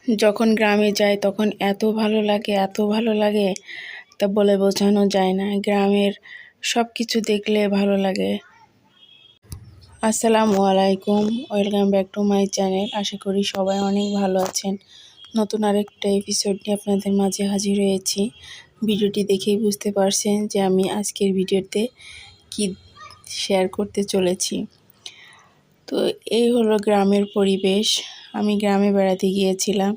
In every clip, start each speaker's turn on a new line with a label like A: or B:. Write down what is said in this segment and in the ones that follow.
A: যখন গ্রামে যাই তখন এত ভালো লাগে তা বলে বোঝানো যায় না। গ্রামের সব কিছু দেখলে ভালো লাগে। আসসালামু আলাইকুম, welcome back to my channel. আশা করি সবাই অনেক ভালো আছেন। নতুন আরেকটা এপিসোড নিয়ে আপনাদের মাঝে হাজির হয়েছি। ভিডিওটি দেখেই বুঝতে পারছেন যে আমি আজকের ভিডিওতে কি শেয়ার করতে চলেছি। তো এই হলো গ্রামের পরিবেশ। আমি গ্রামে বেড়াতে গিয়েছিলাম।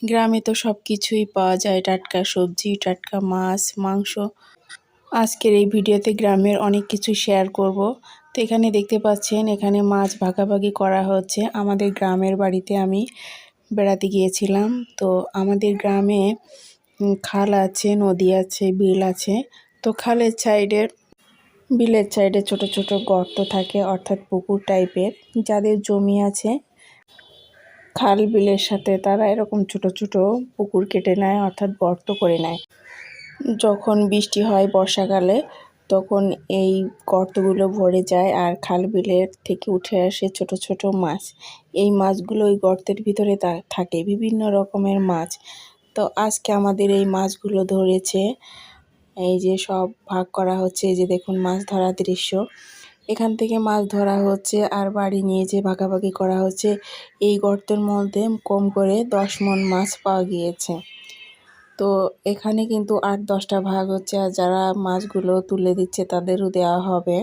A: গ্রামে তো সব কিছুই পাওয়া যায়, টাটকা সবজি, টাটকা মাছ, মাংস। আজকের এই ভিডিওতে গ্রামের অনেক কিছু শেয়ার করব। তো এখানে দেখতে পাচ্ছেন, এখানে মাছ ভাগাভাগি করা হচ্ছে। আমাদের গ্রামের বাড়িতে আমি বেড়াতে গিয়েছিলাম। তো আমাদের গ্রামে খাল আছে, নদী আছে, বিল আছে। তো বিলের সাইডে ছোট ছোট গর্ত থাকে, অর্থাৎ পুকুর টাইপের। যাদের জমি আছে খাল বিলের সাথে, তারা এরকম ছোট ছোট পুকুর কেটে নেয়, অর্থাৎ গর্ত করে নেয়। যখন বৃষ্টি হয় বর্ষাকালে, তখন এই গর্তগুলো ভরে যায় আর খাল বিলের থেকে উঠে আসে ছোট ছোট মাছ। এই মাছগুলো ওই গর্তের ভিতরে থাকে, বিভিন্ন রকমের মাছ। তো আজকে আমাদের এই মাছগুলো ধরেছে। এই যে সব ভাগ করা হচ্ছে, এই যে দেখুন মাছ ধরার দৃশ্য। এখান থেকে মাছ ধরা হচ্ছে আর বাড়ি নিয়ে যে ভাগাভাগি করা হচ্ছে। এই গর্তের মধ্যে কম করে 10 মণ মাছ পাওয়া গিয়েছে। তো এখানে কিন্তু 8-10টা ভাগ হচ্ছে, আর যারা মাছগুলো তুলে দিচ্ছে তাদেরও দেওয়া হবে।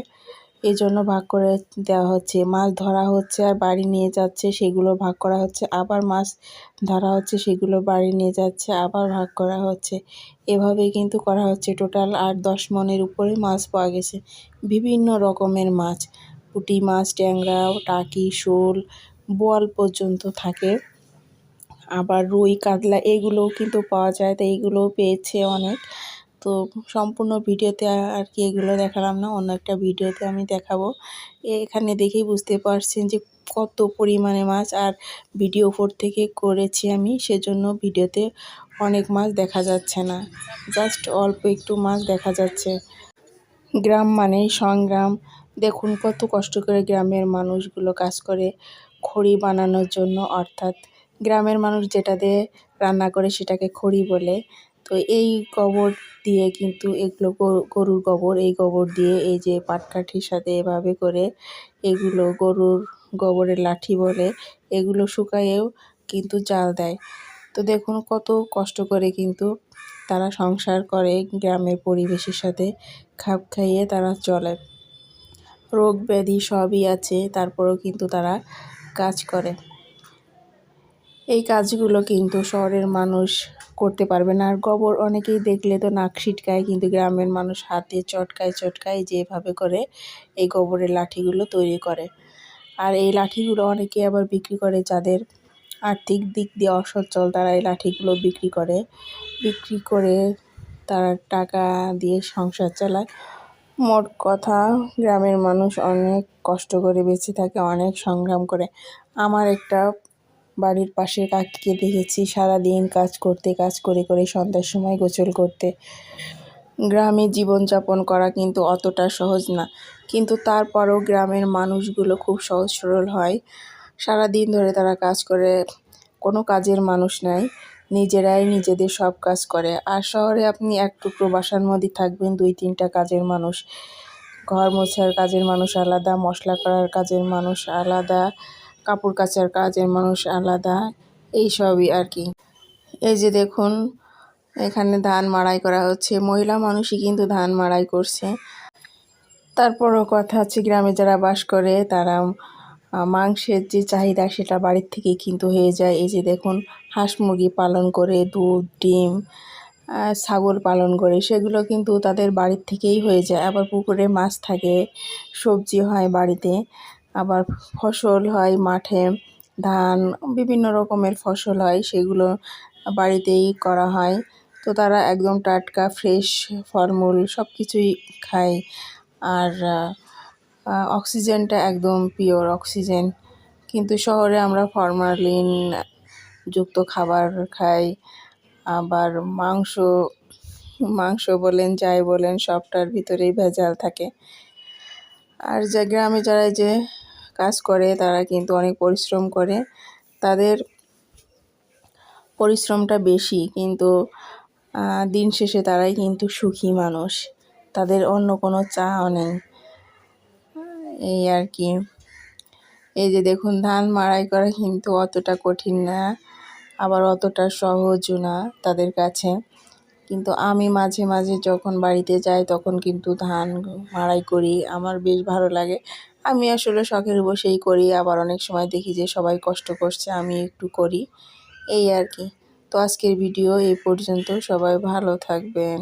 A: এই জন্য ভাগ করে দেওয়া হচ্ছে। মাছ ধরা হচ্ছে আর বাড়ি নিয়ে যাচ্ছে, সেগুলো ভাগ করা হচ্ছে। আবার মাছ ধরা হচ্ছে, সেগুলো বাড়ি নিয়ে যাচ্ছে, আবার ভাগ করা হচ্ছে। এভাবেই কিন্তু করা হচ্ছে। টোটাল 8-10 মণের উপরে মাছ পাওয়া গেছে। বিভিন্ন রকমের মাছ, পুঁটি মাছ, ট্যাংরা, টাকি, শোল, বোয়াল পর্যন্ত থাকে। আবার রুই, কাতলা এগুলোও কিন্তু পাওয়া যায়। তো এইগুলোও পেয়েছে অনেক। তো সম্পূর্ণ ভিডিওতে আর কি এগুলো দেখালাম না, অন্য একটা ভিডিওতে আমি দেখাবো। এখানে দেখেই বুঝতে পারছেন যে কত পরিমাণে মাছ। আর ভিডিও উপর থেকে করেছি আমি, সেজন্য ভিডিওতে অনেক মাছ দেখা যাচ্ছে না, জাস্ট অল্প একটু মাছ দেখা যাচ্ছে। গ্রাম মানেই সংগ্রাম। দেখুন কত কষ্ট করে গ্রামের মানুষগুলো কাজ করে খড়ি বানানোর জন্য, অর্থাৎ গ্রামের মানুষ যেটা দিয়ে রান্না করে সেটাকে খড়ি বলে। তো এই গোবর দিয়ে কিন্তু এগুলো গরুর গোবর, এই গোবর দিয়ে এই যে পাটকাঠির সাথে এভাবে করে এগুলো গরুর গোবরের লাঠি বলে, এগুলো শুকায়েও কিন্তু জাল দেয়। তো দেখুন কত কষ্ট করে কিন্তু তারা সংসার করে, গ্রামের পরিবেশের সাথে খাপ খাইয়ে তারা চলে। রোগ ব্যাধি সবই আছে, তারপরেও কিন্তু তারা কাজ করে। এই কাজগুলো কিন্তু শহরের মানুষ করতে পারবে না। আর গোবর অনেকেই দেখলে তো নাক ছিটকায়, কিন্তু গ্রামের মানুষ হাতে চটকায় চটকায় যেভাবে করে এই গোবরের লাঠিগুলো তৈরি করে। আর এই লাঠিগুলো অনেকে আবার বিক্রি করে, যাদের আর্থিক দিক দিয়ে অসচ্ছল, তারা এই লাঠিগুলো বিক্রি করে তারা টাকা দিয়ে সংসার চালায়। মোট কথা, গ্রামের মানুষ অনেক কষ্ট করে বেঁচে থাকে, অনেক সংগ্রাম করে। আমার একটা বাড়ির পাশে কাকিকে দেখেছি সারাদিন কাজ করে করে সন্ধ্যার সময় গোসল করতে। গ্রামে জীবনযাপন করা কিন্তু অতটা সহজ না, কিন্তু তারপরও গ্রামের মানুষগুলো খুব সহজ সরল হয়। সারাদিন ধরে তারা কাজ করে, কোনো কাজের মানুষ নাই, নিজেরাই নিজেদের সব কাজ করে। আর শহরে আপনি এক টুকরো বাসার মধ্যে থাকবেন, 2-3টা কাজের মানুষ। ঘর মোছার কাজের মানুষ আলাদা, মশলা করার কাজের মানুষ আলাদা, কাপড় কাচার কাজের মানুষ আলাদা, এইসবই আর কি। এই যে দেখুন এখানে ধান মাড়াই করা হচ্ছে, মহিলা মানুষই কিন্তু ধান মাড়াই করছে। তারপরও কথা হচ্ছে, গ্রামে যারা বাস করে তারা মাংসের যে চাহিদা সেটা বাড়ির থেকেই কিন্তু হয়ে যায়। এই যে দেখুন হাঁস মুরগি পালন করে, দুধ, ডিম, ছাগল পালন করে, সেগুলো কিন্তু তাদের বাড়ির থেকেই হয়ে যায়। আবার পুকুরে মাছ থাকে, সবজি হয় বাড়িতে, আবার ফসল হয় মাঠে, ধান, বিভিন্ন রকমের ফসল হয়, সেগুলো বাড়িতেই করা হয়। তো তারা একদম টাটকা ফ্রেশ ফলমূল সব কিছুই খায়। আর অক্সিজেনটা একদম পিওর অক্সিজেন। কিন্তু শহরে আমরা ফরমালিন যুক্ত খাবার খাই। আবার মাংস বলেন, যাই বলেন, সবটার ভিতরেই ভেজাল থাকে। আর গ্রামে যারা যে কাজ করে তারা কিন্তু অনেক পরিশ্রম করে। তাদের পরিশ্রমটা বেশি, কিন্তু দিন শেষে তারাই কিন্তু সুখী মানুষ, তাদের অন্য কোনো চাওয়া নেই। এই আর কি। এই যে দেখুন, ধান মাড়াই করা কিন্তু অতটা কঠিন না, আবার অতটা সহজও না তাদের কাছে। কিন্তু আমি মাঝে মাঝে যখন বাড়িতে যাই তখন কিন্তু ধান মাড়াই করি, আমার বেশ ভালো লাগে। আমি আসলে শখের বশেই করি, আবার অনেক সময় দেখি যে সবাই কষ্ট করছে, আমি একটু করি, এই আর কি। তো আজকের ভিডিও এই পর্যন্ত, সবাই ভালো থাকবেন।